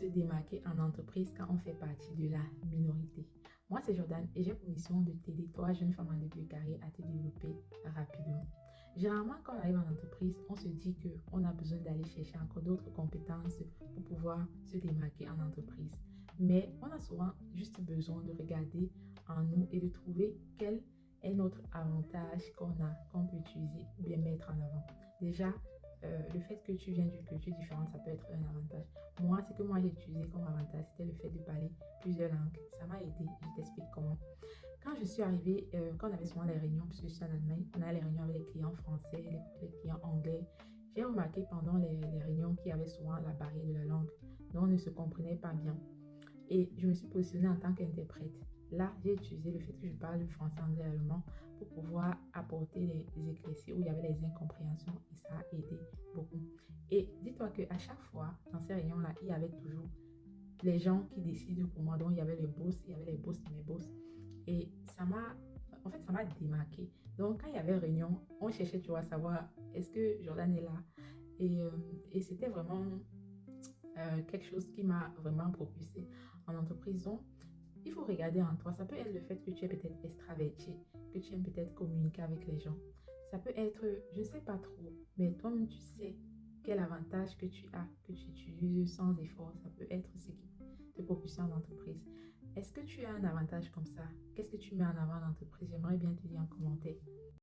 se démarquer en entreprise quand on fait partie de la minorité? Moi, c'est Jordan et j'ai pour mission de t'aider, toi, jeune femme en début de carrière, à te développer rapidement. Généralement, quand on arrive en entreprise, on se dit qu'on a besoin d'aller chercher encore d'autres compétences pour pouvoir se démarquer en entreprise. Mais on a souvent juste besoin de regarder en nous et de trouver quel est notre avantage qu'on peut utiliser ou bien mettre en avant. Déjà, le fait que tu viens d'une culture différente, ça peut être un avantage. Moi, ce que moi j'ai utilisé comme avantage, c'était le fait de parler plusieurs langues. Ça m'a aidé, je t'explique comment. Quand je suis arrivée, quand on avait souvent les réunions, puisque je suis en Allemagne, on a les réunions avec les clients français, les clients anglais. J'ai remarqué pendant les réunions qu'il y avait souvent la barrière de la langue, donc on ne se comprenait pas bien. Et je me suis positionnée en tant qu'interprète. Là, j'ai utilisé le fait que je parle français, anglais, allemand pour pouvoir apporter des éclaircies où il y avait les incompréhensions et ça a aidé beaucoup. Et dis-toi qu'à chaque fois, dans ces réunions-là, il y avait toujours les gens qui décident pour moi. Donc, il y avait les boss, il y avait les boss de mes boss. Et ça m'a démarqué. Donc, quand il y avait réunion, on cherchait, tu vois, à savoir est-ce que Jordan est là. Et, euh, et c'était vraiment quelque chose qui m'a vraiment propulsée en entreprise. Donc, il faut regarder en toi. Ça peut être le fait que tu es peut-être extraverti, que tu aimes peut-être communiquer avec les gens. Ça peut être, je ne sais pas trop, mais toi-même, tu sais quel avantage que tu as, que tu utilises sans effort. Ça peut être ce qui te propulse en entreprise. Est-ce que tu as un avantage comme ça? Qu'est-ce que tu mets en avant en entreprise? J'aimerais bien te dire en commentaire.